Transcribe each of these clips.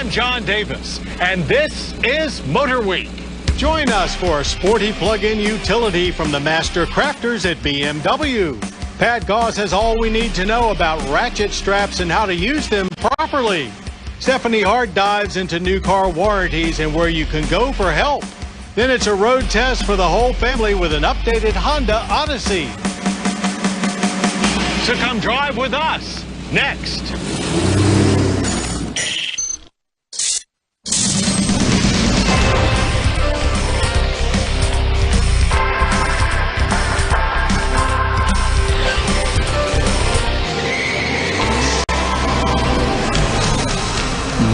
I'm John Davis, and this is Motor Week. Join us for a sporty plug-in utility from the master crafters at BMW. Pat Gauze has all we need to know about ratchet straps and how to use them properly. Stephanie Hart dives into new car warranties and where you can go for help. Then it's a road test for the whole family with an updated Honda Odyssey. So come drive with us next.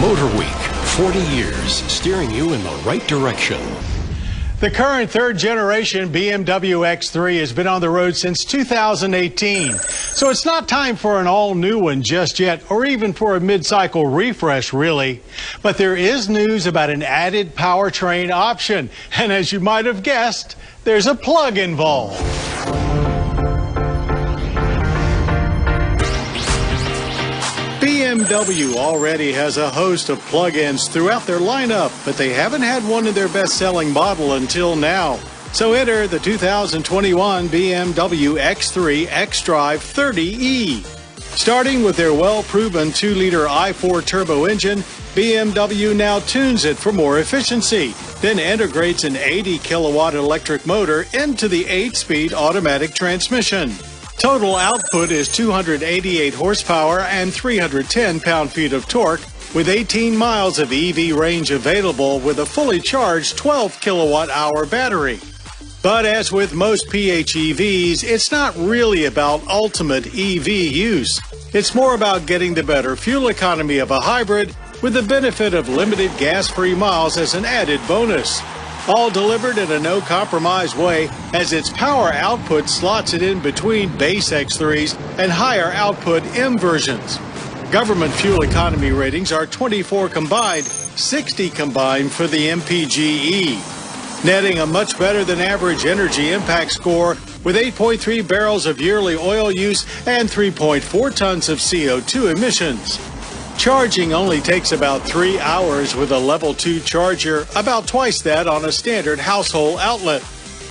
Motor Week, 40 years steering you in the right direction. The current third-generation BMW X3 has been on the road since 2018, so it's not time for an all-new one just yet, or even for a mid-cycle refresh, really. But there is news about an added powertrain option, and as you might have guessed, there's a plug involved. BMW already has a host of plug-ins throughout their lineup, but they haven't had one in their best-selling model until now. So enter the 2021 BMW X3 xDrive 30e. Starting with their well-proven 2-liter i4 turbo engine, BMW now tunes it for more efficiency, then integrates an 80-kilowatt electric motor into the 8-speed automatic transmission. Total output is 288 horsepower and 310 pound-feet of torque, with 18 miles of EV range available with a fully charged 12 kilowatt-hour battery. But as with most PHEVs, it's not really about ultimate EV use. It's more about getting the better fuel economy of a hybrid with the benefit of limited gas-free miles as an added bonus. All delivered in a no-compromise way, as its power output slots it in between base X3s and higher output M versions. Government fuel economy ratings are 24 combined, 60 combined for the MPGe, netting a much better than average energy impact score with 8.3 barrels of yearly oil use and 3.4 tons of CO2 emissions. Charging only takes about 3 hours with a level 2 charger, about twice that on a standard household outlet.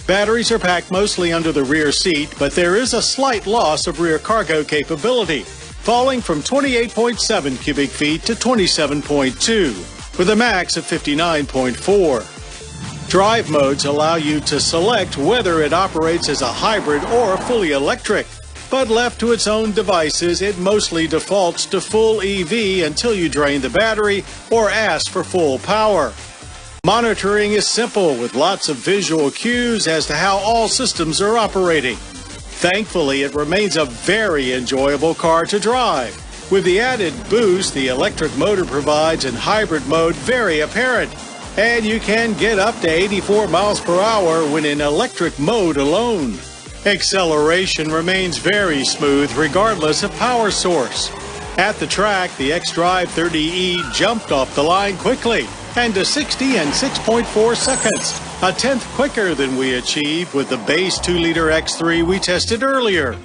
Batteries are packed mostly under the rear seat, but there is a slight loss of rear cargo capability, falling from 28.7 cubic feet to 27.2, with a max of 59.4. Drive modes allow you to select whether it operates as a hybrid or fully electric. But left to its own devices, it mostly defaults to full EV until you drain the battery or ask for full power. Monitoring is simple with lots of visual cues as to how all systems are operating. Thankfully, it remains a very enjoyable car to drive, with the added boost the electric motor provides in hybrid mode very apparent, and you can get up to 84 miles per hour when in electric mode alone. Acceleration remains very smooth regardless of power source. At the track, the xDrive 30e jumped off the line quickly and to 60 in 6.4 seconds, a tenth quicker than we achieved with the base 2-liter X3 we tested earlier.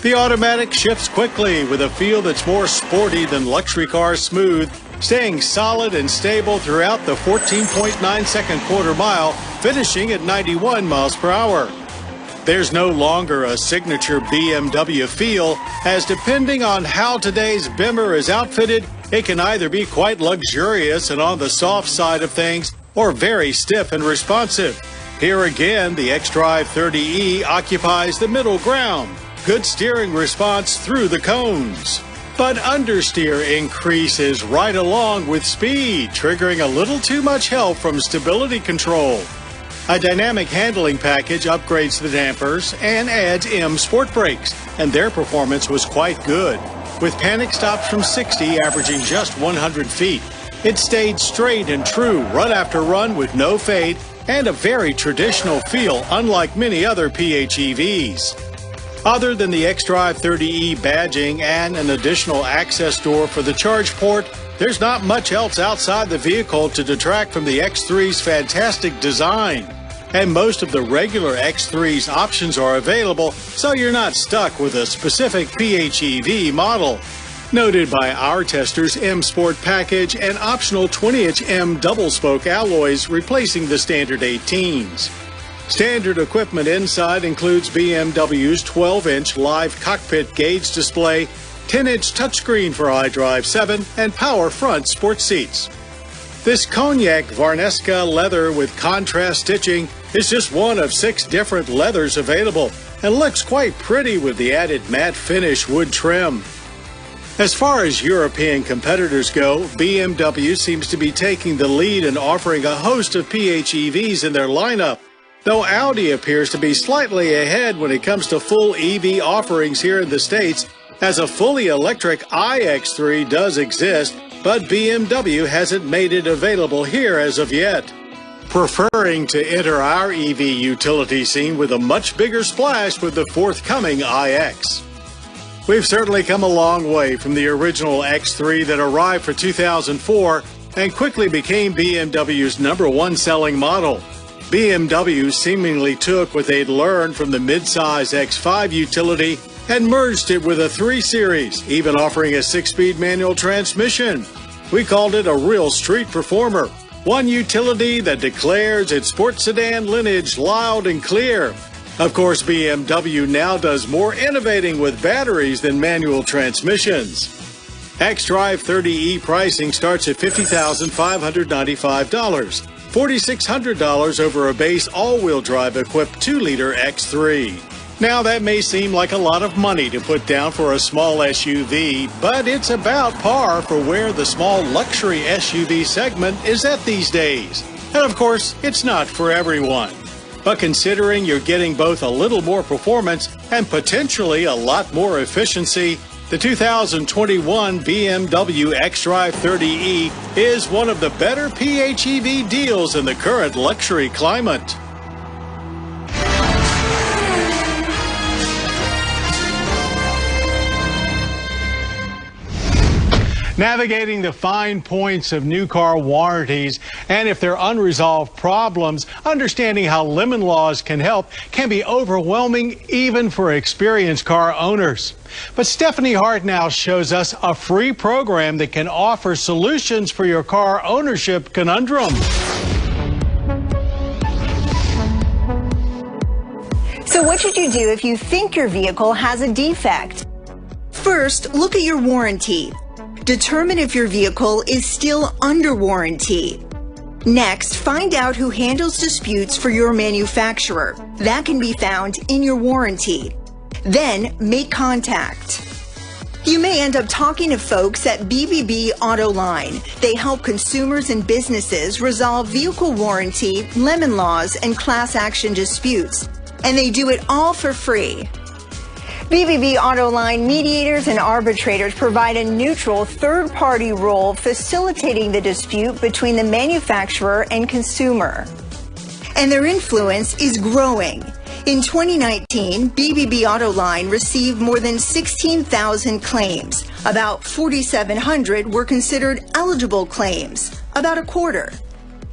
The automatic shifts quickly with a feel that's more sporty than luxury car smooth, staying solid and stable throughout the 14.9-second quarter mile, finishing at 91 miles per hour. There's no longer a signature BMW feel, as depending on how today's Beamer is outfitted, it can either be quite luxurious and on the soft side of things, or very stiff and responsive. Here again, the xDrive 30e occupies the middle ground. Good steering response through the cones. But understeer increases right along with speed, triggering a little too much help from stability control. A dynamic handling package upgrades the dampers and adds M Sport Brakes, and their performance was quite good, with panic stops from 60 averaging just 100 feet. It stayed straight and true run after run with no fade and a very traditional feel, unlike many other PHEVs. Other than the xDrive 30e badging and an additional access door for the charge port, there's not much else outside the vehicle to detract from the X3's fantastic design. And most of the regular X3's options are available, so you're not stuck with a specific PHEV model. Noted by our testers, M Sport package and optional 20-inch M double-spoke alloys replacing the standard 18s. Standard equipment inside includes BMW's 12-inch live cockpit gauge display, 10-inch touchscreen for iDrive 7, and power front sports seats. This cognac Varnesca leather with contrast stitching is just one of 6 different leathers available and looks quite pretty with the added matte finish wood trim. As far as European competitors go, BMW seems to be taking the lead in offering a host of PHEVs in their lineup, though Audi appears to be slightly ahead when it comes to full EV offerings here in the States, as a fully electric iX3 does exist, but BMW hasn't made it available here as of yet. Preferring to enter our EV utility scene with a much bigger splash with the forthcoming iX. We've certainly come a long way from the original X3 that arrived for 2004 and quickly became BMW's #1 selling model. BMW seemingly took what they'd learned from the mid-size X5 utility and merged it with a 3 Series, even offering a 6-speed manual transmission. We called it a real street performer, one utility that declares its sports sedan lineage loud and clear. Of course, BMW now does more innovating with batteries than manual transmissions. xDrive 30e pricing starts at $50,595, $4,600 over a base all-wheel drive equipped 2-liter X3. Now that may seem like a lot of money to put down for a small SUV, but it's about par for where the small luxury SUV segment is at these days. And of course, it's not for everyone. But considering you're getting both a little more performance and potentially a lot more efficiency, the 2021 BMW xDrive 30e is one of the better PHEV deals in the current luxury climate. Navigating the fine points of new car warranties and if there are unresolved problems, understanding how lemon laws can help can be overwhelming even for experienced car owners. But Stephanie Hart now shows us a free program that can offer solutions for your car ownership conundrum. So what should you do if you think your vehicle has a defect? First, look at your warranty. Determine if your vehicle is still under warranty. Next, find out who handles disputes for your manufacturer. That can be found in your warranty. Then, make contact. You may end up talking to folks at BBB Autoline. They help consumers and businesses resolve vehicle warranty, lemon laws, and class action disputes. And they do it all for free. BBB Autoline mediators and arbitrators provide a neutral third-party role facilitating the dispute between the manufacturer and consumer. And their influence is growing. In 2019, BBB Autoline received more than 16,000 claims. About 4,700 were considered eligible claims, about a quarter.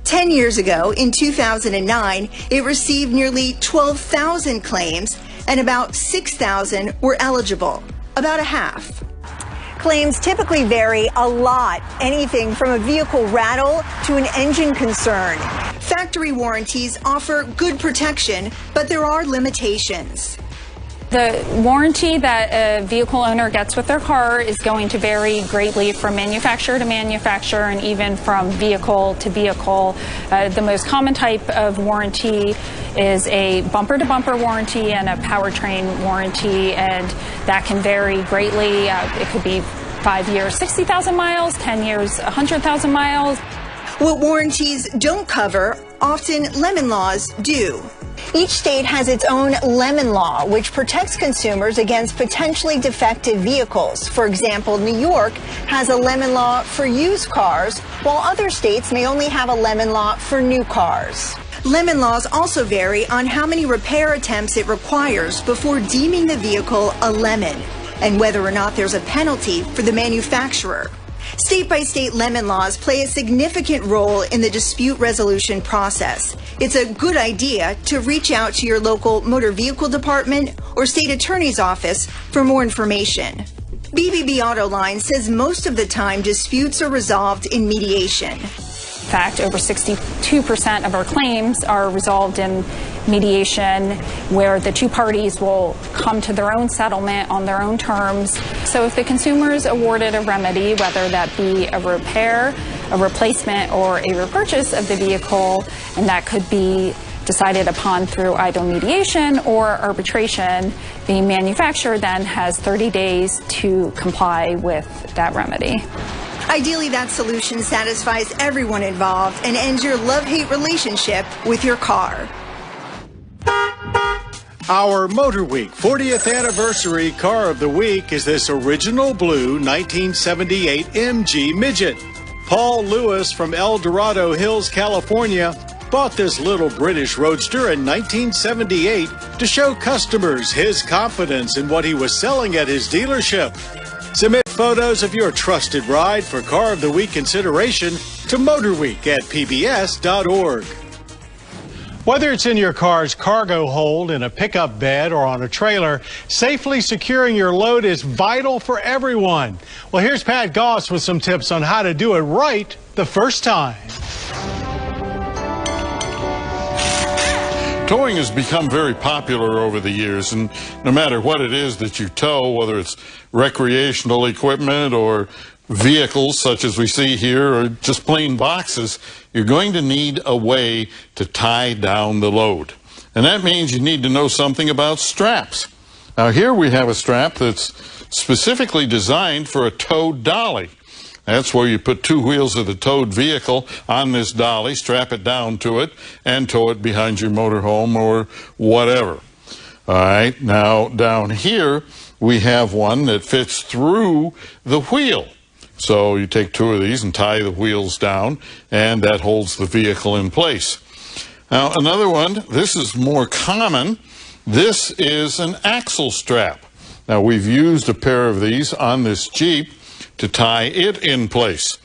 10 years ago, in 2009, it received nearly 12,000 claims, and about 6,000 were eligible, about a half. Claims typically vary a lot, anything from a vehicle rattle to an engine concern. Factory warranties offer good protection, but there are limitations. The warranty that a vehicle owner gets with their car is going to vary greatly from manufacturer to manufacturer and even from vehicle to vehicle. The most common type of warranty is a bumper-to-bumper warranty and a powertrain warranty, and that can vary greatly. It could be 5 years, 60,000 miles, 10 years, 100,000 miles. What warranties don't cover, often lemon laws do. Each state has its own lemon law, which protects consumers against potentially defective vehicles. For example, New York has a lemon law for used cars, while other states may only have a lemon law for new cars. Lemon laws also vary on how many repair attempts it requires before deeming the vehicle a lemon, and whether or not there's a penalty for the manufacturer. State-by-state lemon laws play a significant role in the dispute resolution process. It's a good idea to reach out to your local motor vehicle department or state attorney's office for more information. BBB Autoline says most of the time disputes are resolved in mediation. In fact, over 62% of our claims are resolved in mediation, where the two parties will come to their own settlement on their own terms. So if the consumer is awarded a remedy, whether that be a repair, a replacement, or a repurchase of the vehicle, and that could be decided upon through either mediation or arbitration, the manufacturer then has 30 days to comply with that remedy. Ideally, that solution satisfies everyone involved and ends your love-hate relationship with your car. Our Motor Week 40th Anniversary Car of the Week is this original blue 1978 MG Midget. Paul Lewis from El Dorado Hills, California, bought this little British roadster in 1978 to show customers his confidence in what he was selling at his dealership. Submit photos of your trusted ride for Car of the Week consideration to motorweek@pbs.org. Whether it's in your car's cargo hold, in a pickup bed, or on a trailer, safely securing your load is vital for everyone. Well, here's Pat Goss with some tips on how to do it right the first time. Towing has become very popular over the years, and no matter what it is that you tow, whether it's recreational equipment or vehicles such as we see here, or just plain boxes, you're going to need a way to tie down the load. And that means you need to know something about straps. Now here we have a strap that's specifically designed for a towed dolly. That's where you put two wheels of the towed vehicle on this dolly, strap it down to it, and tow it behind your motorhome or whatever. All right, now down here we have one that fits through the wheel. So you take two of these and tie the wheels down, and that holds the vehicle in place. Now another one, this is more common. This is an axle strap. Now we've used a pair of these on this Jeep to tie it in place.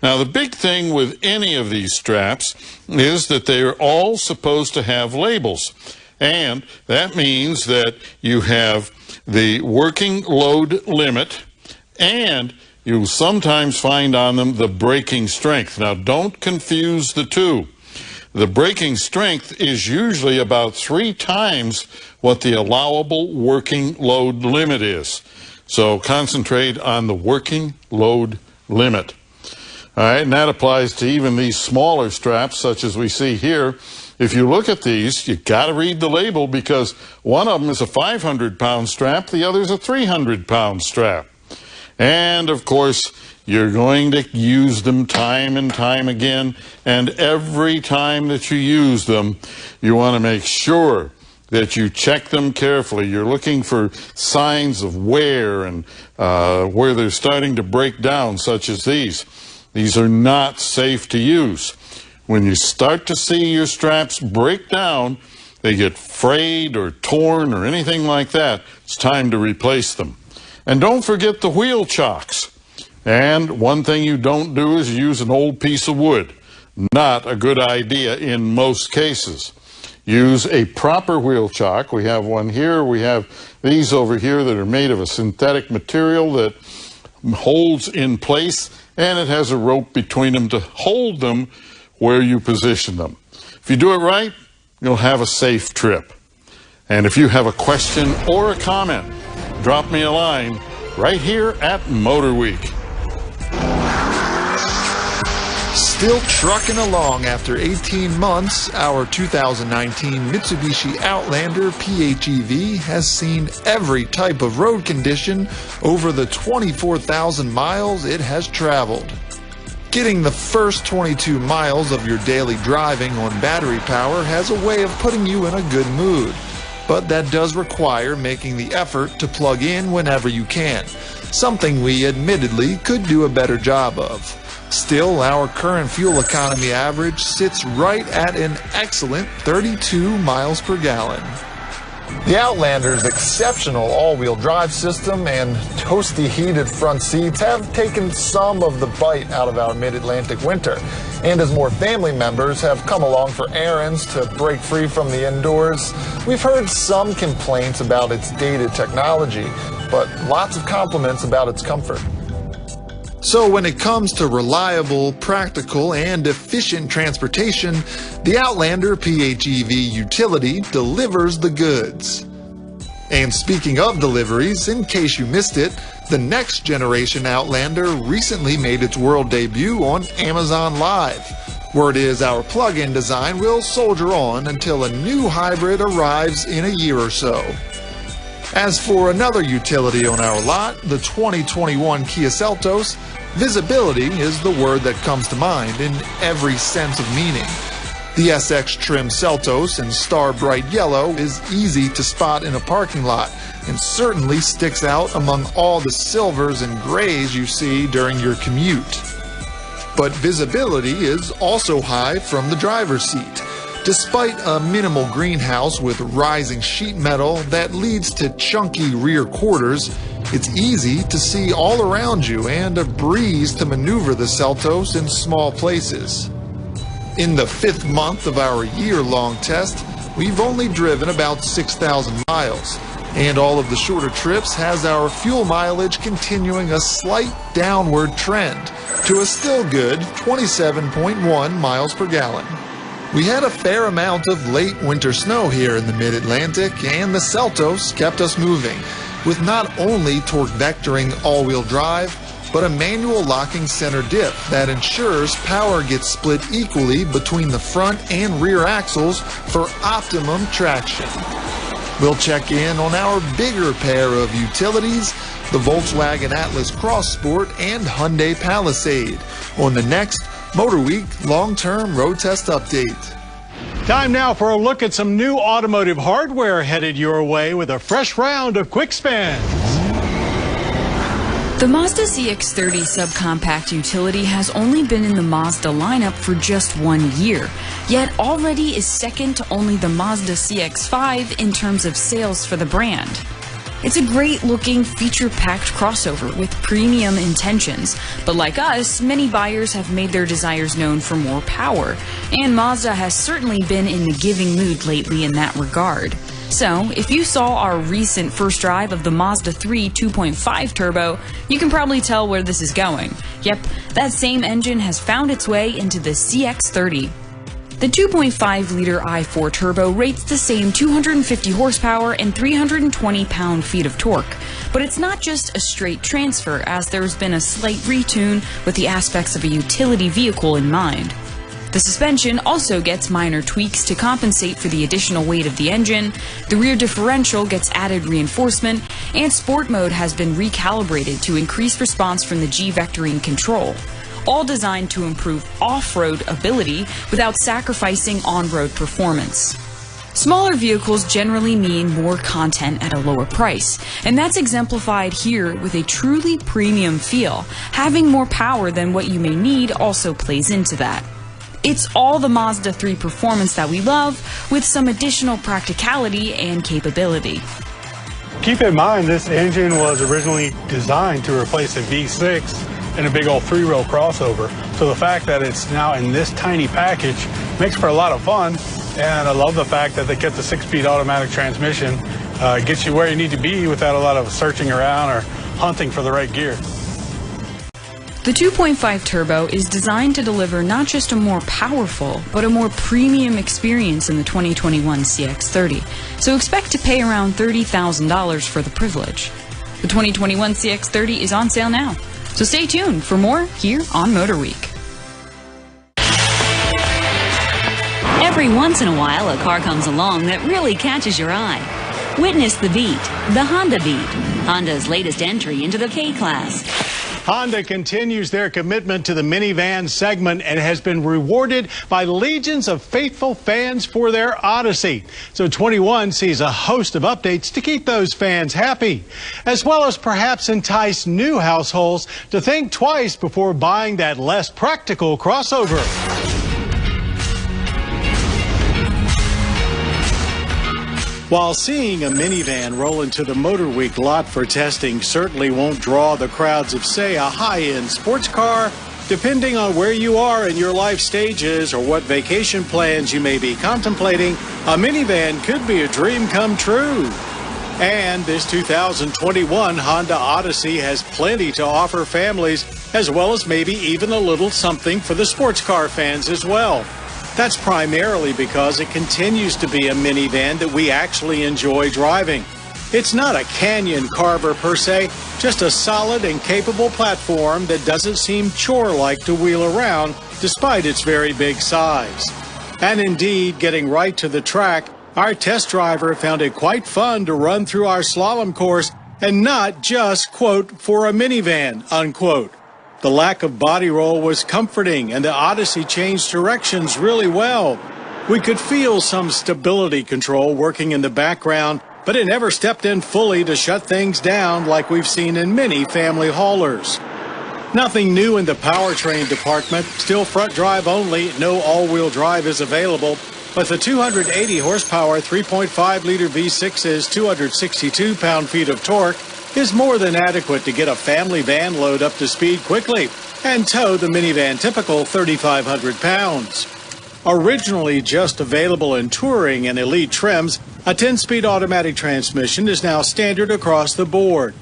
Now the big thing with any of these straps is that they are all supposed to have labels, and that means that you have the working load limit, and you'll sometimes find on them the braking strength. Now don't confuse the two. The braking strength is usually about 3 times what the allowable working load limit is. So concentrate on the working load limit. All right, and that applies to even these smaller straps such as we see here. If you look at these, you got to read the label, because one of them is a 500-pound strap, the other is a 300-pound strap. And of course, you're going to use them time and time again, and every time that you use them, you want to make sure that you check them carefully. You're looking for signs of wear and where they're starting to break down, such as these. These are not safe to use. When you start to see your straps break down, they get frayed or torn or anything like that, it's time to replace them. And don't forget the wheel chocks. And one thing you don't do is use an old piece of wood. Not a good idea in most cases. Use a proper wheel chock. We have one here. We have these over here that are made of a synthetic material that holds in place, and it has a rope between them to hold them where you position them. If you do it right, you'll have a safe trip. And if you have a question or a comment, drop me a line right here at Motor Week. Still trucking along after 18 months, our 2019 Mitsubishi Outlander PHEV has seen every type of road condition over the 24,000 miles it has traveled. Getting the first 22 miles of your daily driving on battery power has a way of putting you in a good mood, but that does require making the effort to plug in whenever you can, something we admittedly could do a better job of. Still, our current fuel economy average sits right at an excellent 32 miles per gallon. The Outlander's exceptional all-wheel drive system and toasty heated front seats have taken some of the bite out of our mid-Atlantic winter. And as more family members have come along for errands to break free from the indoors, we've heard some complaints about its dated technology. but lots of compliments about its comfort. So when it comes to reliable, practical, and efficient transportation, the Outlander PHEV utility delivers the goods. And speaking of deliveries, in case you missed it, the next generation Outlander recently made its world debut on Amazon Live. Word is our plug-in design will soldier on until a new hybrid arrives in a year or so. As for another utility on our lot, the 2021 Kia Seltos, visibility is the word that comes to mind in every sense of meaning. The SX trim Seltos in star bright yellow is easy to spot in a parking lot and certainly sticks out among all the silvers and grays you see during your commute. But visibility is also high from the driver's seat. Despite a minimal greenhouse with rising sheet metal that leads to chunky rear quarters, it's easy to see all around you and a breeze to maneuver the Seltos in small places. In the 5th month of our year-long test, we've only driven about 6,000 miles, and all of the shorter trips has our fuel mileage continuing a slight downward trend to a still good 27.1 miles per gallon. We had a fair amount of late winter snow here in the mid-Atlantic, and the Seltos kept us moving, with not only torque vectoring all-wheel drive, but a manual locking center diff that ensures power gets split equally between the front and rear axles for optimum traction. We'll check in on our bigger pair of utilities, the Volkswagen Atlas Cross Sport and Hyundai Palisade, on the next Motor Week long-term road test update. Time now for a look at some new automotive hardware headed your way with a fresh round of quick spins. The Mazda CX30 subcompact utility has only been in the Mazda lineup for just 1 year, yet already is second to only the Mazda CX5 in terms of sales for the brand. It's a great-looking, feature-packed crossover with premium intentions, but like us, many buyers have made their desires known for more power, and Mazda has certainly been in the giving mood lately in that regard. So, if you saw our recent first drive of the Mazda 3 2.5 turbo, you can probably tell where this is going. Yep, that same engine has found its way into the CX30. The 2.5-liter i4 turbo rates the same 250 horsepower and 320 pound-feet of torque, but it's not just a straight transfer, as there's been a slight retune with the aspects of a utility vehicle in mind. The suspension also gets minor tweaks to compensate for the additional weight of the engine, the rear differential gets added reinforcement, and Sport Mode has been recalibrated to increase response from the G-vectoring control, all designed to improve off-road ability without sacrificing on-road performance. Smaller vehicles generally mean more content at a lower price, and that's exemplified here with a truly premium feel. Having more power than what you may need also plays into that. It's all the Mazda 3 performance that we love, with some additional practicality and capability. Keep in mind, this engine was originally designed to replace a V6 and a big old 3-row crossover. So the fact that it's now in this tiny package makes for a lot of fun. And I love the fact that they kept the 6-speed automatic transmission. Gets you where you need to be without a lot of searching around or hunting for the right gear. The 2.5 turbo is designed to deliver not just a more powerful, but a more premium experience in the 2021 CX30. So expect to pay around $30,000 for the privilege. The 2021 CX30 is on sale now. So stay tuned for more here on Motor Week. Every once in a while, a car comes along that really catches your eye. Witness the Beat, the Honda Beat, Honda's latest entry into the K-Class. Honda continues their commitment to the minivan segment and has been rewarded by legions of faithful fans for their Odyssey. So 21 sees a host of updates to keep those fans happy, as well as perhaps entice new households to think twice before buying that less practical crossover. While seeing a minivan roll into the Motor Week lot for testing certainly won't draw the crowds of, say, a high-end sports car, depending on where you are in your life stages or what vacation plans you may be contemplating, a minivan could be a dream come true. And this 2021 Honda Odyssey has plenty to offer families, as well as maybe even a little something for the sports car fans as well. That's primarily because it continues to be a minivan that we actually enjoy driving. It's not a canyon carver per se, just a solid and capable platform that doesn't seem chore-like to wheel around despite its very big size. And indeed, getting right to the track, our test driver found it quite fun to run through our slalom course and not just, quote, for a minivan, unquote. The lack of body roll was comforting, and the Odyssey changed directions really well. We could feel some stability control working in the background, but it never stepped in fully to shut things down like we've seen in many family haulers. Nothing new in the powertrain department, still front drive only, no all-wheel drive is available, but the 280 horsepower 3.5-liter V6's 262 pound-feet of torque is more than adequate to get a family van load up to speed quickly and tow the minivan typical 3,500 pounds. Originally just available in touring and elite trims, a 10-speed automatic transmission is now standard across the board.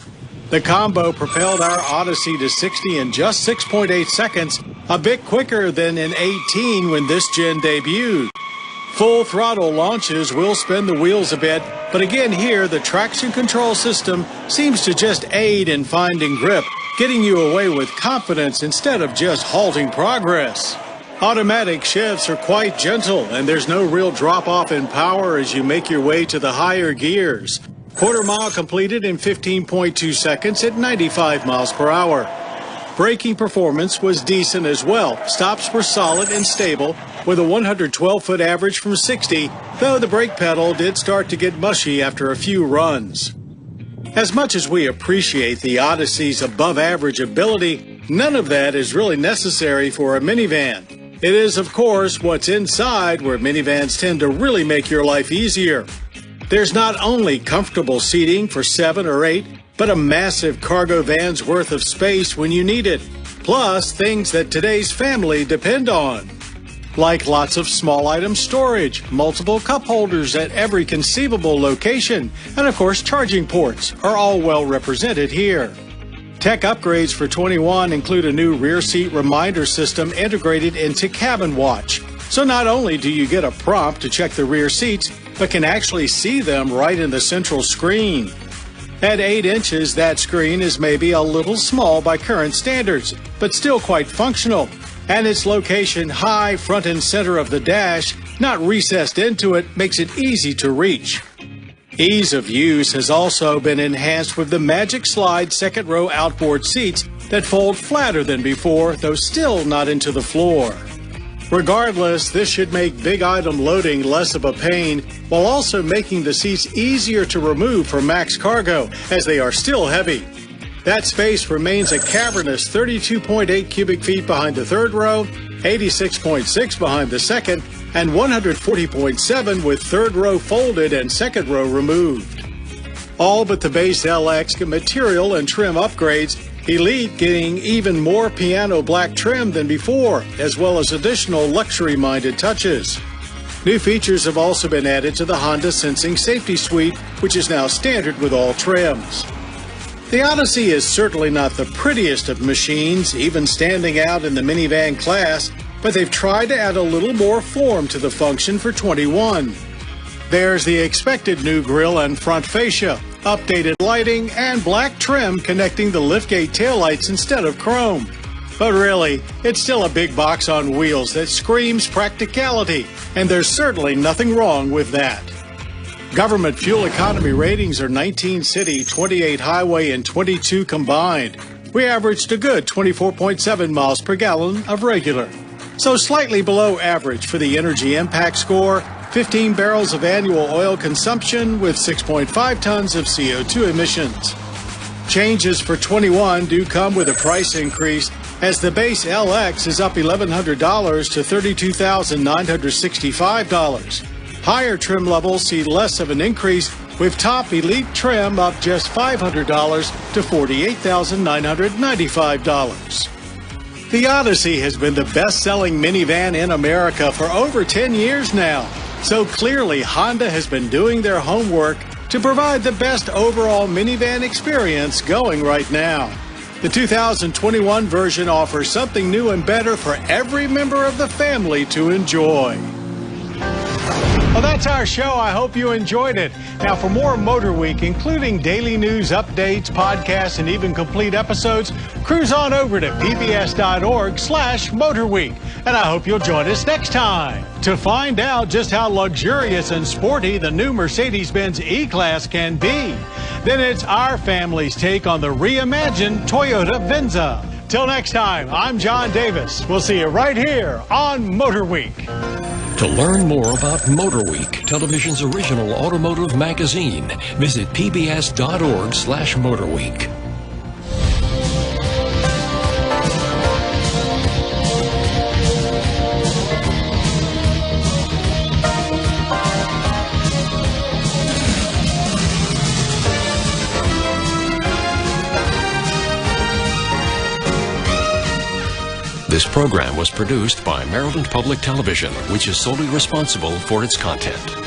The combo propelled our Odyssey to 60 in just 6.8 seconds, a bit quicker than in 18 when this gen debuted. Full throttle launches will spin the wheels a bit, but again here the traction control system seems to just aid in finding grip, getting you away with confidence instead of just halting progress. Automatic shifts are quite gentle, and there's no real drop-off in power as you make your way to the higher gears. Quarter mile completed in 15.2 seconds at 95 miles per hour. Braking performance was decent as well. Stops were solid and stable with a 112-foot average from 60, though the brake pedal did start to get mushy after a few runs. As much as we appreciate the Odyssey's above-average ability, none of that is really necessary for a minivan. It is, of course, what's inside where minivans tend to really make your life easier. There's not only comfortable seating for 7 or 8, but a massive cargo van's worth of space when you need it, plus things that today's family depend on, like lots of small item storage, multiple cup holders at every conceivable location, and of course charging ports are all well represented here. Tech upgrades for 21 include a new rear seat reminder system integrated into Cabin Watch. So not only do you get a prompt to check the rear seats, but can actually see them right in the central screen. At 8 inches, that screen is maybe a little small by current standards, but still quite functional. And its location high front and center of the dash, not recessed into it, makes it easy to reach. Ease of use has also been enhanced with the Magic Slide second row outboard seats that fold flatter than before, though still not into the floor. Regardless, this should make big item loading less of a pain, while also making the seats easier to remove for max cargo, as they are still heavy. That space remains a cavernous 32.8 cubic feet behind the third row, 86.6 behind the second, and 140.7 with third row folded and second row removed. All but the base LX material and trim upgrades, Elite getting even more piano black trim than before, as well as additional luxury-minded touches. New features have also been added to the Honda Sensing Safety Suite, which is now standard with all trims. The Odyssey is certainly not the prettiest of machines, even standing out in the minivan class, but they've tried to add a little more form to the function for 21. There's the expected new grille and front fascia, updated lighting, and black trim connecting the liftgate taillights instead of chrome. But really, it's still a big box on wheels that screams practicality, and there's certainly nothing wrong with that. Government fuel economy ratings are 19 city, 28 highway, and 22 combined. We averaged a good 24.7 miles per gallon of regular. So slightly below average for the energy impact score, 15 barrels of annual oil consumption with 6.5 tons of CO2 emissions. Changes for 21 do come with a price increase, as the base LX is up $1,100 to $32,965. Higher trim levels see less of an increase, with top Elite trim up just $500 to $48,995. The Odyssey has been the best-selling minivan in America for over 10 years now. So clearly, Honda has been doing their homework to provide the best overall minivan experience going right now. The 2021 version offers something new and better for every member of the family to enjoy. Well, that's our show. I hope you enjoyed it. Now, for more Motor Week, including daily news, updates, podcasts, and even complete episodes, cruise on over to pbs.org/motorweek. And I hope you'll join us next time. To find out just how luxurious and sporty the new Mercedes-Benz E-Class can be, then it's our family's take on the reimagined Toyota Venza. Till next time, I'm John Davis. We'll see you right here on Motor Week. To learn more about Motor Week, television's original automotive magazine, visit pbs.org/motorweek. This program was produced by Maryland Public Television, which is solely responsible for its content.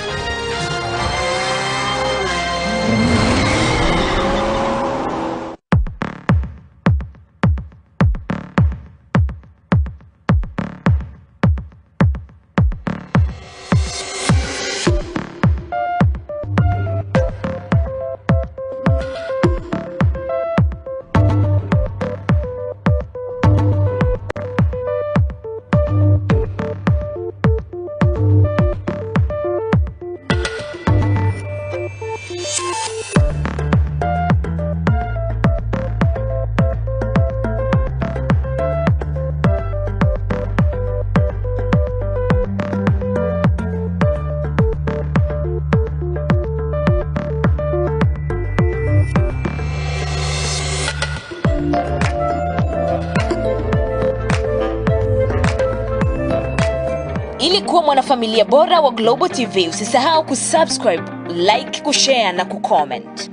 Ili kuwa mwanafamilia bora wa Global TV, usisahau kusubscribe, like, kushare na kucomment.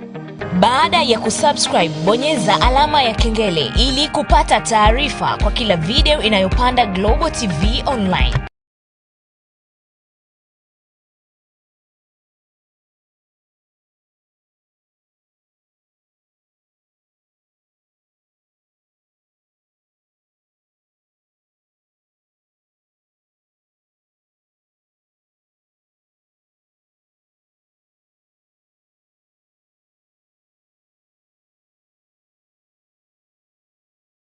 Baada ya kusubscribe, bonyeza alama ya kengele ili kupata taarifa kwa kila video inayopanda Global TV Online.